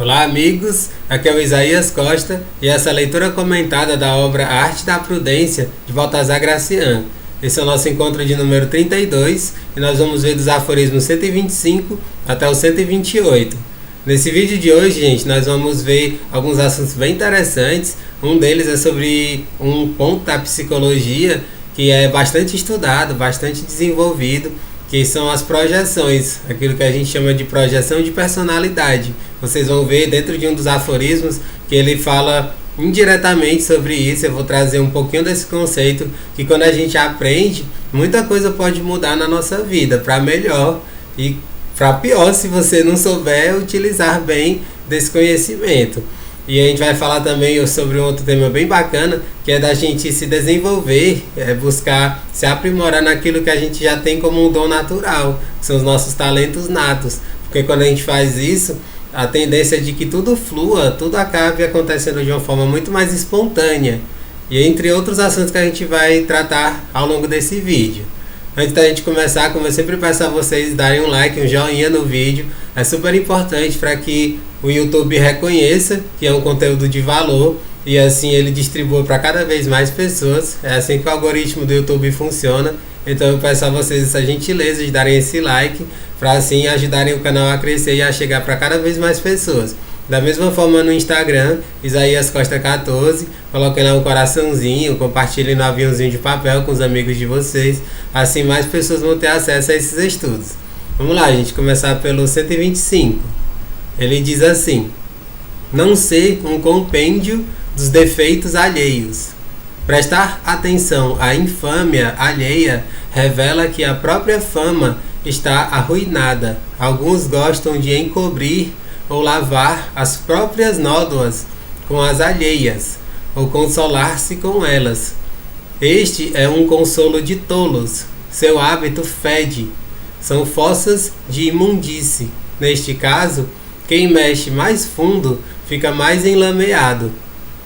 Olá, amigos. Aqui é o Isaías Costa e essa é a leitura comentada da obra A Arte da Prudência, de Baltazar Gracian. Esse é o nosso encontro de número 32 e nós vamos ver dos aforismos 125 até o 128. Nesse vídeo de hoje, gente, nós vamos ver alguns assuntos bem interessantes. Um deles é sobre um ponto da psicologia que é bastante estudado, bastante desenvolvido, que são as projeções, aquilo que a gente chama de projeção de personalidade. Vocês vão ver dentro de um dos aforismos que ele fala indiretamente sobre isso. Eu vou trazer um pouquinho desse conceito, que quando a gente aprende, muita coisa pode mudar na nossa vida, para melhor e para pior se você não souber utilizar bem desse conhecimento. E a gente vai falar também sobre um outro tema bem bacana, que é da gente se desenvolver, buscar se aprimorar naquilo que a gente já tem como um dom natural, que são os nossos talentos natos. Porque quando a gente faz isso, a tendência é de que tudo flua, tudo acabe acontecendo de uma forma muito mais espontânea. E entre outros assuntos que a gente vai tratar ao longo desse vídeo. Antes da gente começar, como eu sempre peço a vocês darem um like, um joinha no vídeo. É super importante para que o YouTube reconheça que é um conteúdo de valor e assim ele distribua para cada vez mais pessoas. É assim que o algoritmo do YouTube funciona. Então eu peço a vocês essa gentileza de darem esse like para assim ajudarem o canal a crescer e a chegar para cada vez mais pessoas. Da mesma forma no Instagram, Isaías Costa 14, coloquem lá um coraçãozinho, compartilhem no aviãozinho de papel com os amigos de vocês, assim mais pessoas vão ter acesso a esses estudos. Vamos lá, gente, começar pelo 125. Ele diz assim: não ser um compêndio dos defeitos alheios. Prestar atenção à infâmia alheia revela que a própria fama está arruinada. Alguns gostam de encobrir ou lavar as próprias nódoas com as alheias, ou consolar-se com elas. Este é um consolo de tolos. Seu hábito fede. São fossas de imundície. Neste caso, quem mexe mais fundo fica mais enlameado.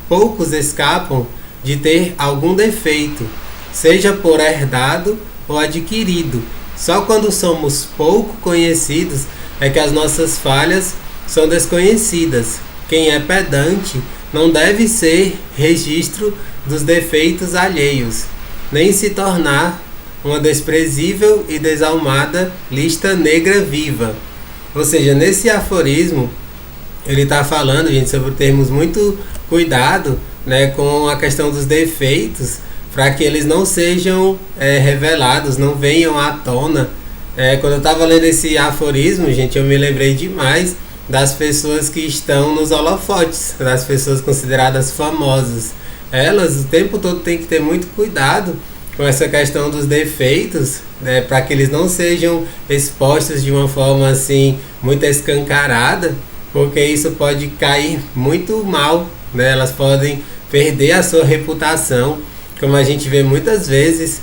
Poucos escapam de ter algum defeito, seja por herdado ou adquirido. Só quando somos pouco conhecidos é que as nossas falhas são desconhecidas. Quem é pedante não deve ser registro dos defeitos alheios, nem se tornar uma desprezível e desalmada lista negra viva. Ou seja, nesse aforismo, ele está falando, gente, sobre termos muito cuidado, né, com a questão dos defeitos, para que eles não sejam revelados, não venham à tona. Quando eu estava lendo esse aforismo, gente, eu me lembrei demais das pessoas que estão nos holofotes, das pessoas consideradas famosas. Elas o tempo todo têm que ter muito cuidado com essa questão dos defeitos, né, para que eles não sejam expostos de uma forma assim muito escancarada, porque isso pode cair muito mal, né? Elas podem perder a sua reputação, como a gente vê muitas vezes.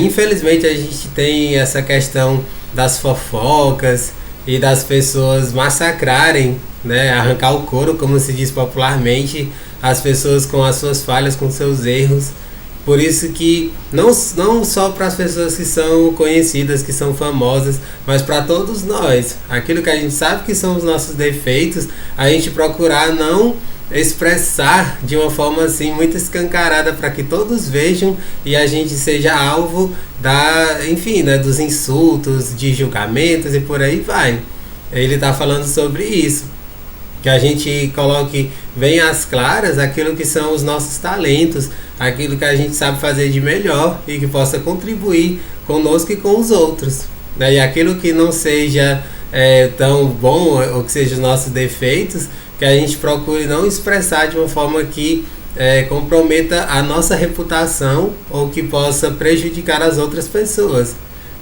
Infelizmente a gente tem essa questão das fofocas e das pessoas massacrarem, né, arrancar o couro, como se diz popularmente, as pessoas com as suas falhas, com seus erros. Por isso que não só para as pessoas que são conhecidas, que são famosas, mas para todos nós, aquilo que a gente sabe que são os nossos defeitos, a gente procurar não expressar de uma forma assim muito escancarada para que todos vejam e a gente seja alvo dos insultos, de julgamentos e por aí vai. Ele está falando sobre isso, que a gente coloque bem às claras aquilo que são os nossos talentos, aquilo que a gente sabe fazer de melhor e que possa contribuir conosco e com os outros, né? E aquilo que não seja tão bom ou que seja os nossos defeitos, que a gente procure não expressar de uma forma que comprometa a nossa reputação ou que possa prejudicar as outras pessoas.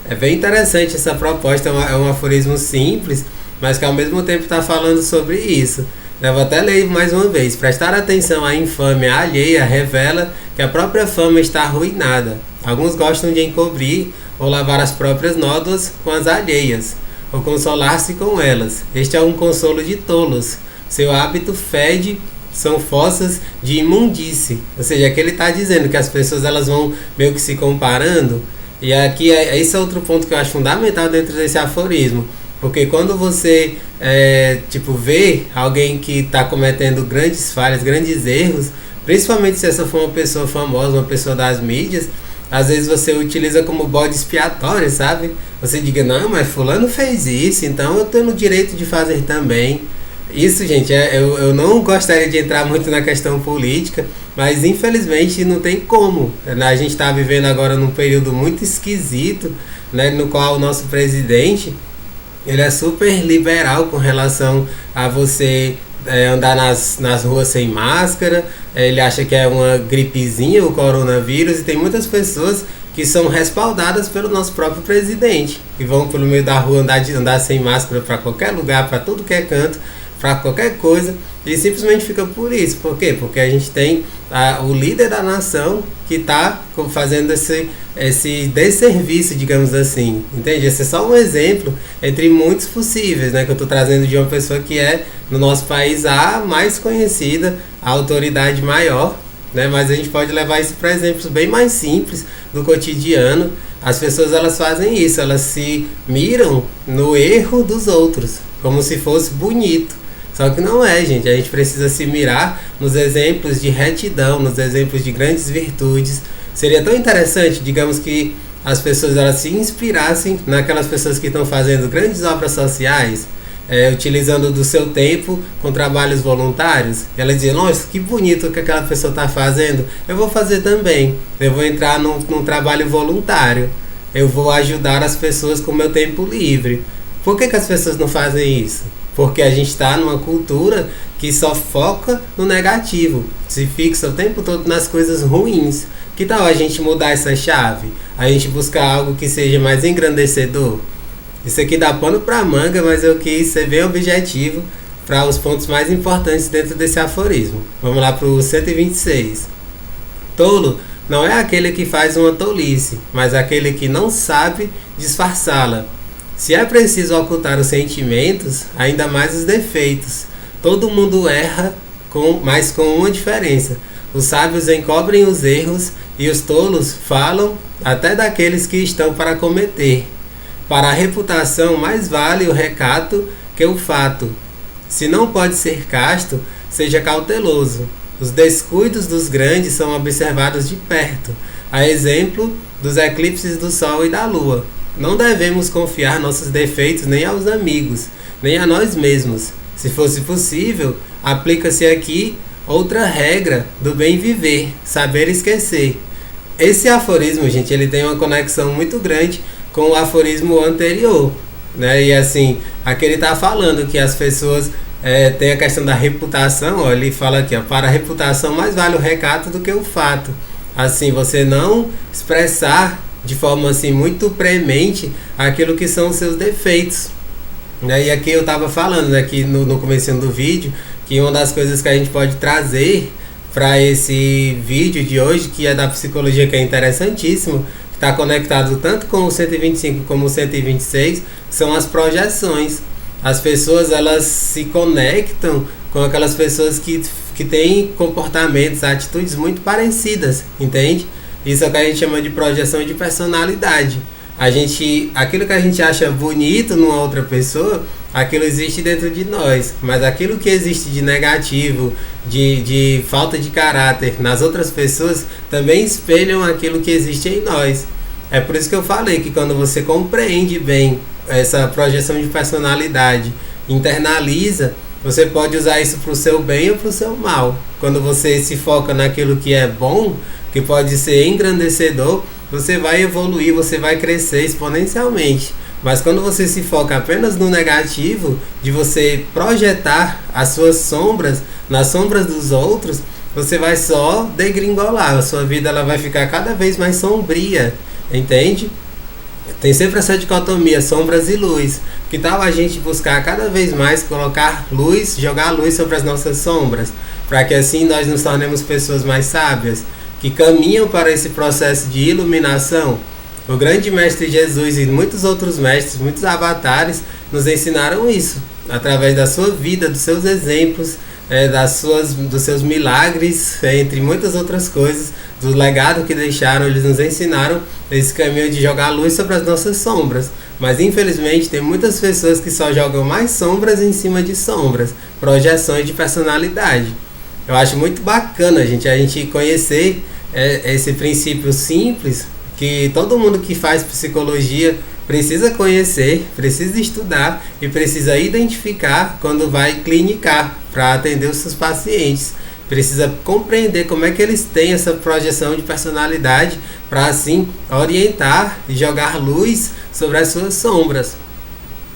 É bem interessante essa proposta, é um aforismo simples, mas que ao mesmo tempo está falando sobre isso. Eu vou até ler mais uma vez. Prestar atenção à infâmia alheia revela que a própria fama está arruinada. Alguns gostam de encobrir ou lavar as próprias nódoas com as alheias, ou consolar-se com elas. Este é um consolo de tolos. Seu hábito fede, são fossas de imundície. Ou seja, aqui ele está dizendo que as pessoas elas vão meio que se comparando. E aqui esse é outro ponto que eu acho fundamental dentro desse aforismo. Porque quando você vê alguém que está cometendo grandes falhas, grandes erros, principalmente se essa for uma pessoa famosa, uma pessoa das mídias, às vezes você utiliza como bode expiatório, sabe? Você diga, não, mas fulano fez isso, então eu tenho o direito de fazer também. Isso, gente, eu não gostaria de entrar muito na questão política, mas infelizmente não tem como. A gente está vivendo agora num período muito esquisito, né, no qual o nosso presidente ele é super liberal com relação a você andar nas ruas sem máscara. Ele acha que é uma gripezinha o coronavírus, e tem muitas pessoas que são respaldadas pelo nosso próprio presidente, que vão pelo meio da rua andar sem máscara para qualquer lugar, para tudo que é canto, para qualquer coisa, e simplesmente fica por isso. Por quê? Porque a gente tem o líder da nação que está fazendo esse desserviço, digamos assim, entende? Esse é só um exemplo entre muitos possíveis, né, que eu estou trazendo de uma pessoa que é, no nosso país, a mais conhecida, a autoridade maior, né? Mas a gente pode levar isso para exemplos bem mais simples do cotidiano. As pessoas, elas fazem isso, elas se miram no erro dos outros, como se fosse bonito. Só que não é, gente. A gente precisa se mirar nos exemplos de retidão, nos exemplos de grandes virtudes. Seria tão interessante, digamos, que as pessoas, elas se inspirassem naquelas pessoas que estão fazendo grandes obras sociais, utilizando do seu tempo com trabalhos voluntários. Elas dizem, nossa, que bonito o que aquela pessoa está fazendo, eu vou fazer também. Eu vou entrar num trabalho voluntário. Eu vou ajudar as pessoas com o meu tempo livre. Por que as pessoas não fazem isso? Porque a gente está numa cultura que só foca no negativo, se fixa o tempo todo nas coisas ruins. Que tal a gente mudar essa chave? A gente buscar algo que seja mais engrandecedor? Isso aqui dá pano para manga, mas eu quis ser bem objetivo para os pontos mais importantes dentro desse aforismo. Vamos lá para o 126. Tolo não é aquele que faz uma tolice, mas aquele que não sabe disfarçá-la. Se é preciso ocultar os sentimentos, ainda mais os defeitos. Todo mundo erra, mas com uma diferença. Os sábios encobrem os erros e os tolos falam até daqueles que estão para cometer. Para a reputação, mais vale o recato que o fato. Se não pode ser casto, seja cauteloso. Os descuidos dos grandes são observados de perto, a exemplo dos eclipses do Sol e da Lua. Não devemos confiar nossos defeitos nem aos amigos, nem a nós mesmos. Se fosse possível, aplica-se aqui outra regra do bem viver, saber esquecer. Esse aforismo, gente, ele tem uma conexão muito grande com o aforismo anterior, né? E assim, aqui ele está falando que as pessoas têm a questão da reputação. Ó, ele fala aqui, ó, para a reputação mais vale o recato do que o fato. Assim, você não expressar de forma assim muito premente aquilo que são os seus defeitos, né? E aqui eu estava falando aqui no comecinho do vídeo que uma das coisas que a gente pode trazer para esse vídeo de hoje, que é da psicologia, que é interessantíssimo, que está conectado tanto com o 125 como o 126, são as projeções. As pessoas, elas se conectam com aquelas pessoas que têm comportamentos, atitudes muito parecidas, entende? Isso é o que a gente chama de projeção de personalidade. Aquilo que a gente acha bonito numa outra pessoa, aquilo existe dentro de nós. Mas aquilo que existe de negativo, de falta de caráter nas outras pessoas, também espelham aquilo que existe em nós. É por isso que eu falei que quando você compreende bem essa projeção de personalidade, internaliza, você pode usar isso para o seu bem ou para o seu mal. Quando você se foca naquilo que é bom, que pode ser engrandecedor, você vai evoluir, você vai crescer exponencialmente. Mas quando você se foca apenas no negativo, de você projetar as suas sombras nas sombras dos outros, você vai só degringolar. A sua vida, ela vai ficar cada vez mais sombria, entende? Tem sempre essa dicotomia, sombras e luz. Que tal a gente buscar cada vez mais colocar luz, jogar luz sobre as nossas sombras, para que assim nós nos tornemos pessoas mais sábias, que caminham para esse processo de iluminação. O grande mestre Jesus e muitos outros mestres, muitos avatares, nos ensinaram isso, através da sua vida, dos seus exemplos, dos seus milagres, entre muitas outras coisas, do legado que deixaram. Eles nos ensinaram esse caminho de jogar luz sobre as nossas sombras. Mas infelizmente tem muitas pessoas que só jogam mais sombras em cima de sombras, projeções de personalidade. Eu acho muito bacana, a gente conhecer esse princípio simples que todo mundo que faz psicologia precisa conhecer, precisa estudar e precisa identificar quando vai clinicar para atender os seus pacientes. Precisa compreender como é que eles têm essa projeção de personalidade para assim orientar e jogar luz sobre as suas sombras.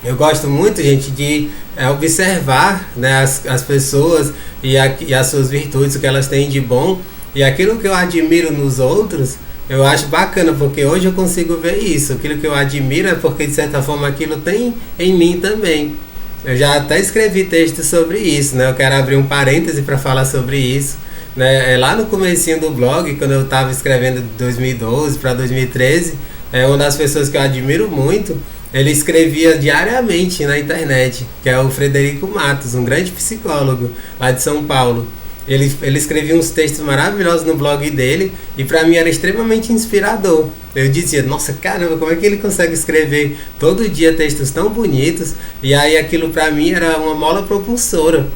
Eu gosto muito, gente, de observar, né, as pessoas e as suas virtudes, o que elas têm de bom, e aquilo que eu admiro nos outros. Eu acho bacana, porque hoje eu consigo ver isso. Aquilo que eu admiro é porque, de certa forma, aquilo tem em mim também. Eu já até escrevi texto sobre isso, né? Eu quero abrir um parêntese para falar sobre isso, né? Lá no comecinho do blog, quando eu estava escrevendo de 2012 para 2013, uma das pessoas que eu admiro muito, ele escrevia diariamente na internet, que é o Frederico Matos, um grande psicólogo lá de São Paulo. Ele escrevia uns textos maravilhosos no blog dele e para mim era extremamente inspirador. Eu dizia, nossa, caramba, como é que ele consegue escrever todo dia textos tão bonitos? E aí aquilo para mim era uma mola propulsora.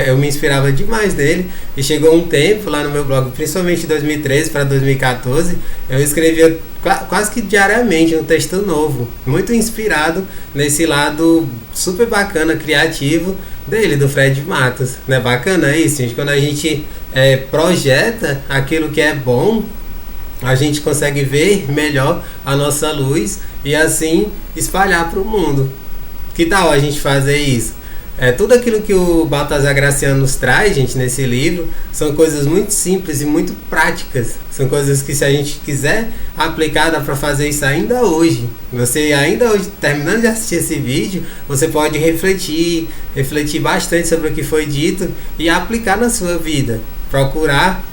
Eu me inspirava demais nele e chegou um tempo lá no meu blog, principalmente de 2013 para 2014, eu escrevia quase que diariamente um texto novo, muito inspirado nesse lado super bacana, criativo dele, do Fred Matos. Não é bacana isso, gente? Quando a gente projeta aquilo que é bom, a gente consegue ver melhor a nossa luz e assim espalhar para o mundo. Que tal a gente fazer isso? Tudo aquilo que o Baltazar Graciano nos traz, gente, nesse livro, são coisas muito simples e muito práticas. São coisas que, se a gente quiser aplicar, dá para fazer isso ainda hoje. Você ainda hoje, terminando de assistir esse vídeo, você pode refletir bastante sobre o que foi dito e aplicar na sua vida. Procurar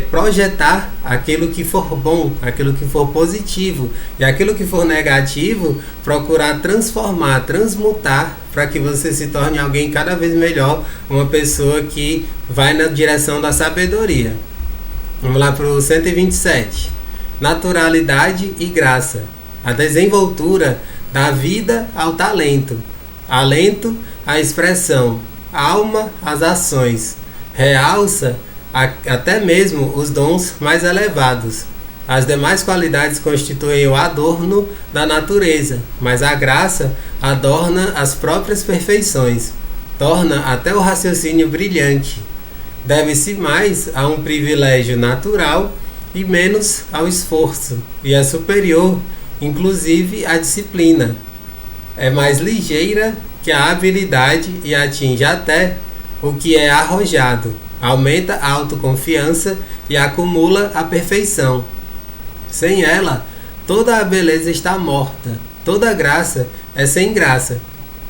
projetar aquilo que for bom, aquilo que for positivo, e aquilo que for negativo, procurar transformar, transmutar, para que você se torne alguém cada vez melhor, uma pessoa que vai na direção da sabedoria. Vamos lá para o 127. Naturalidade e graça. A desenvoltura da vida ao talento, alento à expressão, alma às ações, realça até mesmo os dons mais elevados. As demais qualidades constituem o adorno da natureza, mas a graça adorna as próprias perfeições, torna até o raciocínio brilhante. Deve-se mais a um privilégio natural e menos ao esforço, e é superior, inclusive, à disciplina. É mais ligeira que a habilidade e atinge até o que é arrojado. Aumenta a autoconfiança e acumula a perfeição. Sem ela, toda a beleza está morta, toda a graça é sem graça.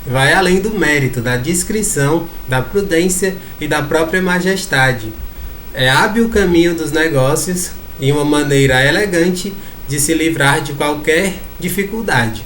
Vai além do mérito, da discrição, da prudência e da própria majestade. É hábil o caminho dos negócios e uma maneira elegante de se livrar de qualquer dificuldade.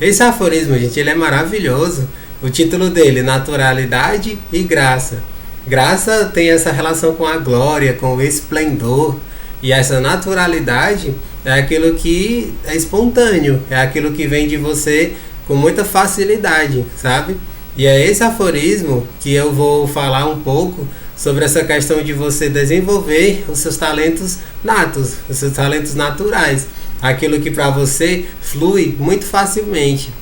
Esse aforismo, gente, ele é maravilhoso. O título dele, Naturalidade e Graça. Graça tem essa relação com a glória, com o esplendor, e essa naturalidade é aquilo que é espontâneo, é aquilo que vem de você com muita facilidade, sabe? E é esse aforismo que eu vou falar um pouco sobre essa questão de você desenvolver os seus talentos natos, os seus talentos naturais, aquilo que para você flui muito facilmente.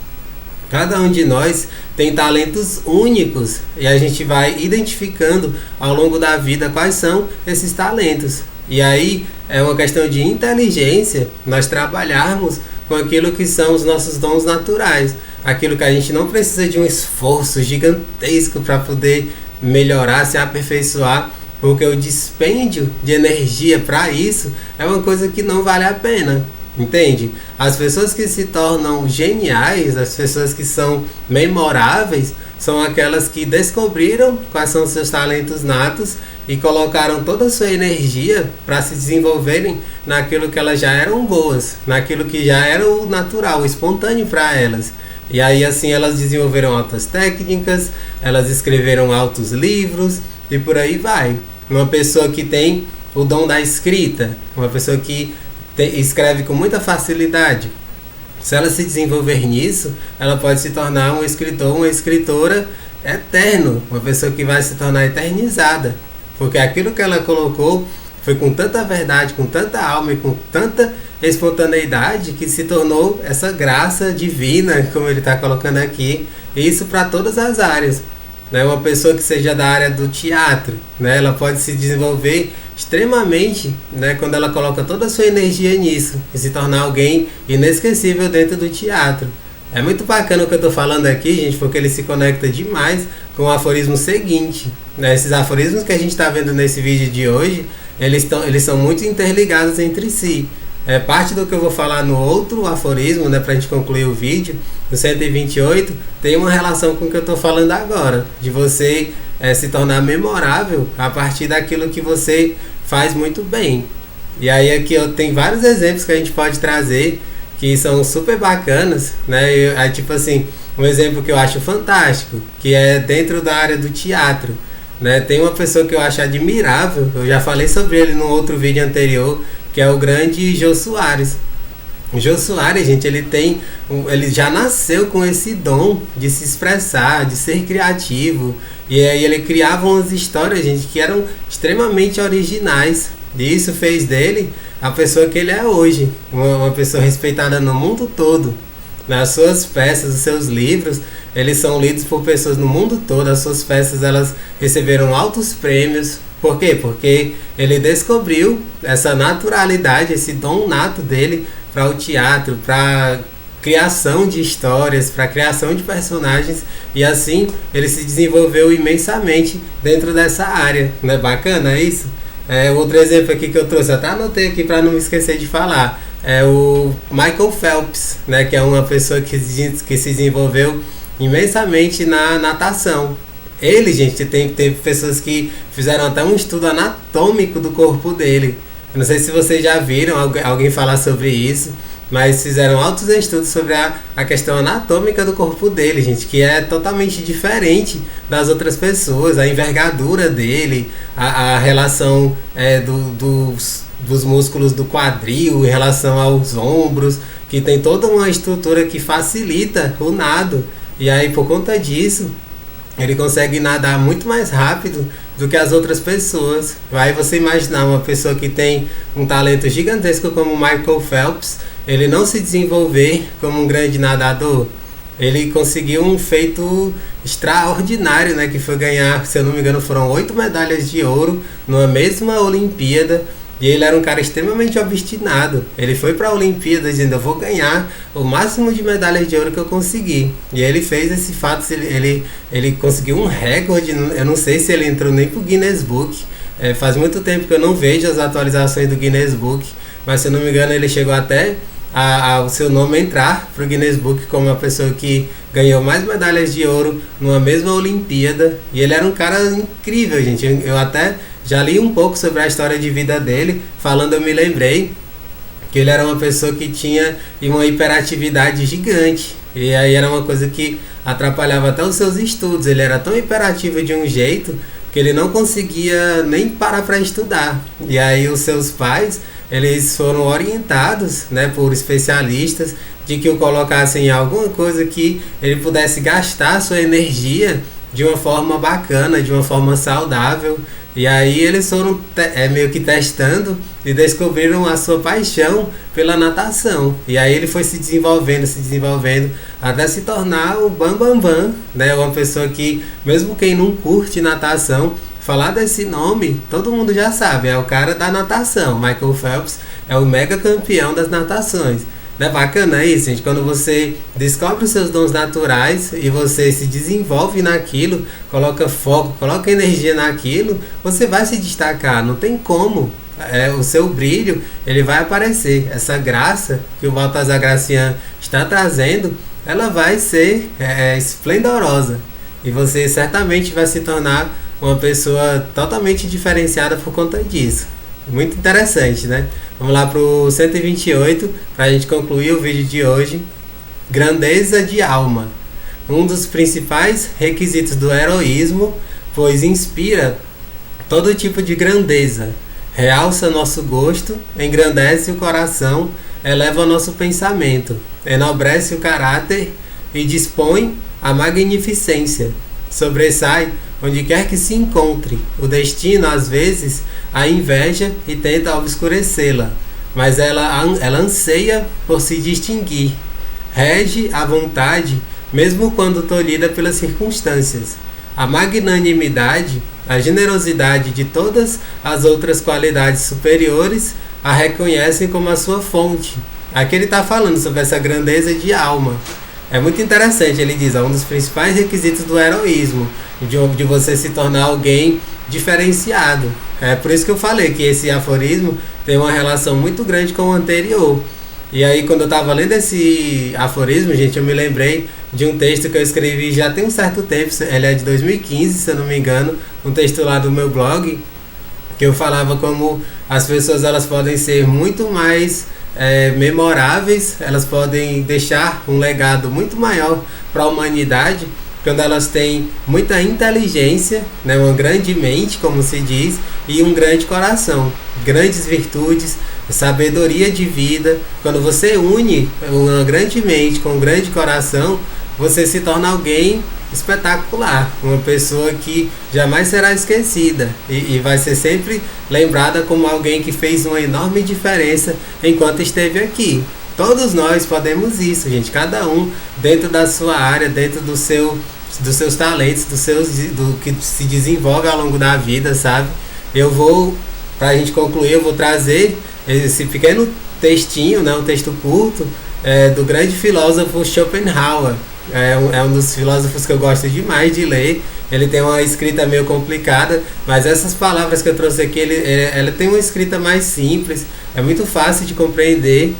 Cada um de nós tem talentos únicos e a gente vai identificando ao longo da vida quais são esses talentos. E aí é uma questão de inteligência nós trabalharmos com aquilo que são os nossos dons naturais, aquilo que a gente não precisa de um esforço gigantesco para poder melhorar, se aperfeiçoar, porque o dispêndio de energia para isso é uma coisa que não vale a pena. Entende? As pessoas que se tornam geniais, as pessoas que são memoráveis, são aquelas que descobriram quais são os seus talentos natos e colocaram toda a sua energia para se desenvolverem naquilo que elas já eram boas, naquilo que já era o natural, o espontâneo para elas. E aí assim elas desenvolveram altas técnicas, elas escreveram altos livros, e por aí vai. Uma pessoa que tem o dom da escrita, uma pessoa que escreve com muita facilidade. Se ela se desenvolver nisso, ela pode se tornar um escritor, uma escritora eterno, uma pessoa que vai se tornar eternizada, porque aquilo que ela colocou foi com tanta verdade, com tanta alma e com tanta espontaneidade que se tornou essa graça divina, como ele está colocando aqui, e isso para todas as áreas. Né? Uma pessoa que seja da área do teatro, né? Ela pode se desenvolver extremamente, né? Quando ela coloca toda a sua energia nisso e se tornar alguém inesquecível dentro do teatro. É muito bacana o que eu estou falando aqui, gente, porque ele se conecta demais com o aforismo seguinte. Né? Esses aforismos que a gente está vendo nesse vídeo de hoje, eles são muito interligados entre si. Parte do que eu vou falar no outro aforismo, né, para a gente concluir o vídeo, no 128, tem uma relação com o que eu estou falando agora, de você se tornar memorável a partir daquilo que você faz muito bem. E aí aqui eu tenho vários exemplos que a gente pode trazer que são super bacanas, né? Aí, tipo assim, um exemplo que eu acho fantástico, que é dentro da área do teatro, né? Tem uma pessoa que eu acho admirável, eu já falei sobre ele no outro vídeo anterior, que é o grande Jô Soares. O Jô Soares, gente, ele já nasceu com esse dom de se expressar, de ser criativo, e aí ele criava umas histórias, gente, que eram extremamente originais, e isso fez dele a pessoa que ele é hoje, uma pessoa respeitada no mundo todo. Nas suas peças, os seus livros, eles são lidos por pessoas no mundo todo. As suas peças, elas receberam altos prêmios. Por quê? Porque ele descobriu essa naturalidade, esse dom nato dele para o teatro, para criação de histórias, para criação de personagens, e assim ele se desenvolveu imensamente dentro dessa área. Não é bacana isso? Outro exemplo aqui que eu trouxe, até anotei aqui para não me esquecer de falar, é o Michael Phelps, né, que é uma pessoa que se desenvolveu imensamente na natação. Ele, gente, teve pessoas que fizeram até um estudo anatômico do corpo dele. Eu não sei se vocês já viram alguém falar sobre isso, mas fizeram altos estudos sobre a questão anatômica do corpo dele, gente, que é totalmente diferente das outras pessoas, a envergadura dele, a relação dos músculos do quadril em relação aos ombros, que tem toda uma estrutura que facilita o nado, e aí por conta disso ele consegue nadar muito mais rápido do que as outras pessoas. Vai você imaginar uma pessoa que tem um talento gigantesco como Michael Phelps, ele não se desenvolver como um grande nadador. Ele conseguiu um feito extraordinário, né, que foi ganhar, se eu não me engano, foram 8 medalhas de ouro numa mesma Olimpíada. E ele era um cara extremamente obstinado. Ele foi para a Olimpíada dizendo: eu vou ganhar o máximo de medalhas de ouro que eu conseguir. E ele fez esse fato, ele conseguiu um recorde. Eu não sei se ele entrou nem para o Guinness Book. Faz muito tempo que eu não vejo as atualizações do Guinness Book, mas se eu não me engano ele chegou até o seu nome entrar para o Guinness Book como uma pessoa que ganhou mais medalhas de ouro numa mesma Olimpíada. E ele era um cara incrível, gente. Eu até já li um pouco sobre a história de vida dele. Falando, eu me lembrei que ele era uma pessoa que tinha uma hiperatividade gigante. E aí era uma coisa que atrapalhava até os seus estudos. Ele era tão hiperativo de um jeito que ele não conseguia nem parar para estudar. E aí os seus pais, eles foram orientados, né, por especialistas, de que o colocassem em alguma coisa que ele pudesse gastar a sua energia de uma forma bacana, de uma forma saudável. E aí eles foram meio que testando e descobriram a sua paixão pela natação. E aí ele foi se desenvolvendo, até se tornar o Bam, né? Uma pessoa que, mesmo quem não curte natação, falar desse nome, todo mundo já sabe, é o cara da natação. Michael Phelps é o mega campeão das natações. Não é bacana isso, gente? Quando você descobre os seus dons naturais e você se desenvolve naquilo, coloca foco, coloca energia naquilo, você vai se destacar, não tem como. O seu brilho, ele vai aparecer. Essa graça que o Baltazar Gracian está trazendo, ela vai ser esplendorosa. E você certamente vai se tornar uma pessoa totalmente diferenciada por conta disso. Muito interessante, né? Vamos lá para o 128, para a gente concluir o vídeo de hoje. Grandeza de alma. Um dos principais requisitos do heroísmo, pois inspira todo tipo de grandeza, realça nosso gosto, engrandece o coração, eleva nosso pensamento, enobrece o caráter e dispõe a magnificência. Sobressai onde quer que se encontre. O destino, às vezes, a inveja e tenta obscurecê-la, mas ela anseia por se distinguir. Rege a vontade, mesmo quando tolhida pelas circunstâncias. A magnanimidade, a generosidade de todas as outras qualidades superiores a reconhecem como a sua fonte. Aqui ele está falando sobre essa grandeza de alma. É muito interessante, ele diz, um dos principais requisitos do heroísmo, de você se tornar alguém diferenciado. É por isso que eu falei que esse aforismo tem uma relação muito grande com o anterior. E aí, quando eu estava lendo esse aforismo, gente, eu me lembrei de um texto que eu escrevi já tem um certo tempo, ele é de 2015, se eu não me engano, um texto lá do meu blog, que eu falava como as pessoas elas podem ser muito mais memoráveis, elas podem deixar um legado muito maior para a humanidade quando elas têm muita inteligência, né, uma grande mente, como se diz, e um grande coração, grandes virtudes, sabedoria de vida. Quando você une uma grande mente com um grande coração, você se torna alguém espetacular, uma pessoa que jamais será esquecida e vai ser sempre lembrada como alguém que fez uma enorme diferença enquanto esteve aqui. Todos nós podemos isso, gente, cada um dentro da sua área, dentro dos seus talentos, do que se desenvolve ao longo da vida, sabe? Eu vou, pra gente concluir, eu vou trazer esse pequeno textinho, né, um texto curto, do grande filósofo Schopenhauer. É um dos filósofos que eu gosto demais de ler. Ele tem uma escrita meio complicada, mas essas palavras que eu trouxe aqui, ela tem uma escrita mais simples, é muito fácil de compreender.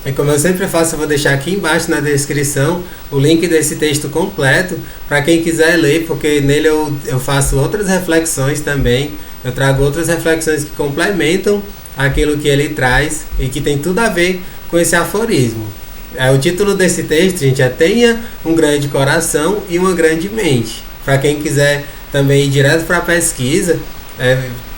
E como eu sempre faço, eu vou deixar aqui embaixo na descrição o link desse texto completo para quem quiser ler, porque nele eu faço outras reflexões também. Eu trago outras reflexões que complementam aquilo que ele traz e que tem tudo a ver com esse aforismo. O título desse texto, gente, é Tenha um grande coração e uma grande mente. Para quem quiser também ir direto para a pesquisa,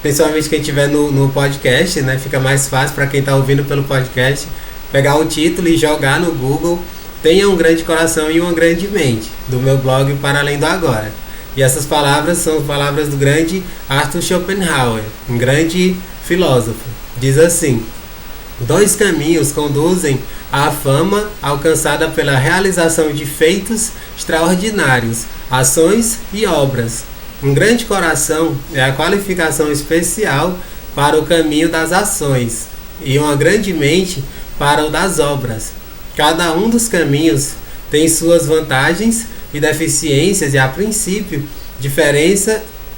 principalmente quem estiver no podcast, né, fica mais fácil para quem está ouvindo pelo podcast, pegar o título e jogar no Google Tenha um grande coração e uma grande mente, do meu blog Para Além do Agora. E essas palavras são palavras do grande Arthur Schopenhauer, um grande filósofo. Diz assim: 2 caminhos conduzem à fama alcançada pela realização de feitos extraordinários, ações e obras. Um grande coração é a qualificação especial para o caminho das ações e uma grande mente para o das obras. Cada um dos caminhos tem suas vantagens e deficiências e, a princípio,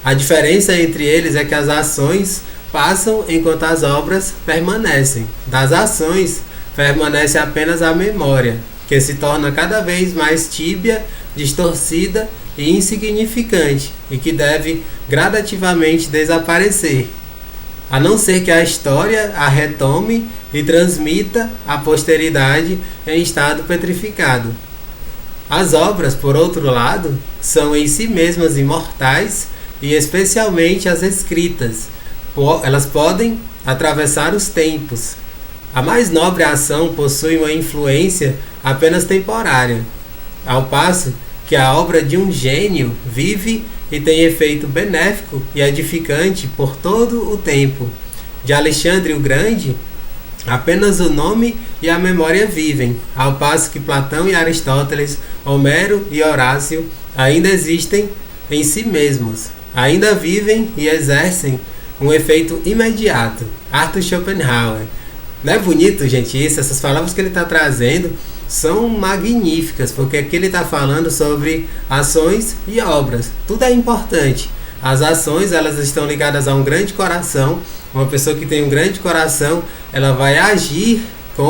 a diferença entre eles é que as ações passam enquanto as obras permanecem. Das ações permanece apenas a memória, que se torna cada vez mais tíbia, distorcida e insignificante, e que deve gradativamente desaparecer, a não ser que a história a retome e transmita à posteridade em estado petrificado. As obras, por outro lado, são em si mesmas imortais, e especialmente as escritas. Elas podem atravessar os tempos. A mais nobre ação possui uma influência apenas temporária, ao passo que a obra de um gênio vive e tem efeito benéfico e edificante por todo o tempo. De Alexandre o Grande, apenas o nome e a memória vivem, ao passo que Platão e Aristóteles, Homero e Horácio ainda existem em si mesmos, ainda vivem e exercem um efeito imediato. Arthur Schopenhauer. Não é bonito, gente, isso? Essas palavras que ele está trazendo são magníficas, porque aqui ele está falando sobre ações e obras. Tudo é importante. As ações, elas estão ligadas a um grande coração. Uma pessoa que tem um grande coração, ela vai agir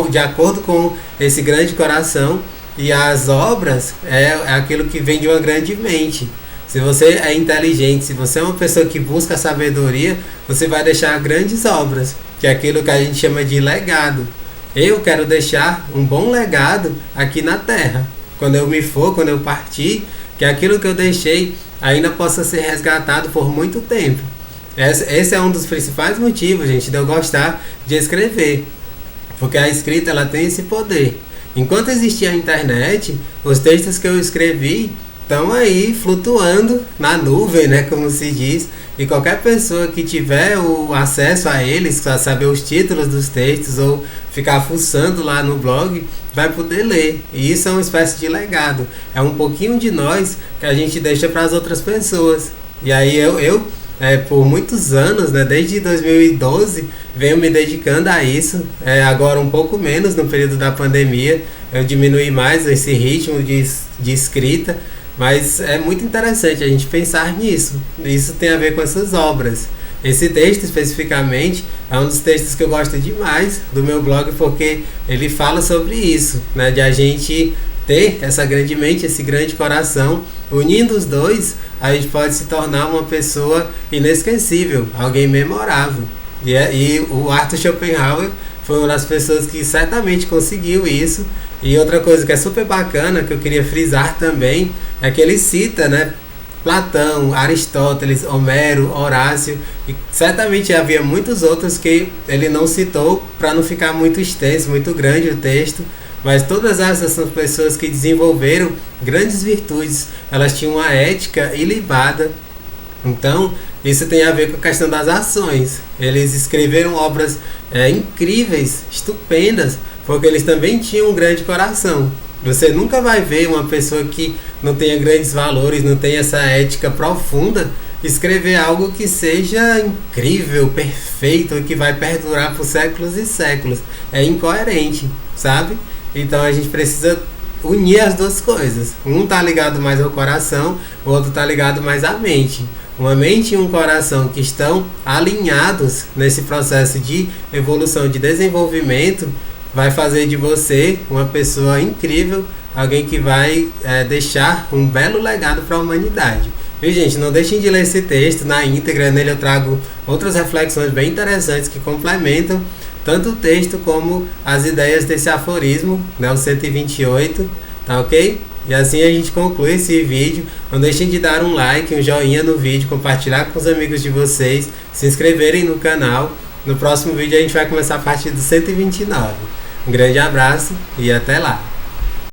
de acordo com esse grande coração. E as obras é aquilo que vem de uma grande mente. Se você é inteligente, se você é uma pessoa que busca sabedoria, você vai deixar grandes obras, que é aquilo que a gente chama de legado. Eu quero deixar um bom legado aqui na Terra. Quando eu me for, quando eu partir, que aquilo que eu deixei ainda possa ser resgatado por muito tempo. Esse é um dos principais motivos, gente, de eu gostar de escrever. Porque a escrita ela tem esse poder. Enquanto existia a internet, os textos que eu escrevi estão aí flutuando na nuvem, né, como se diz, e qualquer pessoa que tiver o acesso a eles, para saber os títulos dos textos ou ficar fuçando lá no blog, vai poder ler. E isso é uma espécie de legado. É um pouquinho de nós que a gente deixa para as outras pessoas. E aí por muitos anos, né, desde 2012, venho me dedicando a isso. Agora um pouco menos no período da pandemia, eu diminui mais esse ritmo de escrita, mas é muito interessante a gente pensar nisso. Isso tem a ver com essas obras. Esse texto especificamente é um dos textos que eu gosto demais do meu blog, porque ele fala sobre isso, né, de a gente ter essa grande mente, esse grande coração. Unindo os dois, a gente pode se tornar uma pessoa inesquecível, alguém memorável. E o Arthur Schopenhauer foi uma das pessoas que certamente conseguiu isso. E outra coisa que é super bacana, que eu queria frisar também, é que ele cita, né, Platão, Aristóteles, Homero, Horácio, e certamente havia muitos outros que ele não citou para não ficar muito extenso, muito grande o texto. Mas todas essas são pessoas que desenvolveram grandes virtudes, elas tinham uma ética ilibada. Então, isso tem a ver com a questão das ações. Eles escreveram obras incríveis, estupendas, porque eles também tinham um grande coração. Você nunca vai ver uma pessoa que não tenha grandes valores, não tenha essa ética profunda, escrever algo que seja incrível, perfeito, que vai perdurar por séculos e séculos. É incoerente, sabe? Então a gente precisa unir as duas coisas. Um está ligado mais ao coração, o outro está ligado mais à mente. Uma mente e um coração que estão alinhados nesse processo de evolução, de desenvolvimento, vai fazer de você uma pessoa incrível, alguém que vai deixar um belo legado para a humanidade. E, gente, não deixem de ler esse texto na íntegra. Nele eu trago outras reflexões bem interessantes que complementam tanto o texto como as ideias desse aforismo, né, o 128, tá ok? E assim a gente conclui esse vídeo. Não deixem de dar um like, um joinha no vídeo, compartilhar com os amigos de vocês, se inscreverem no canal. No próximo vídeo a gente vai começar a partir do 129. Um grande abraço e até lá!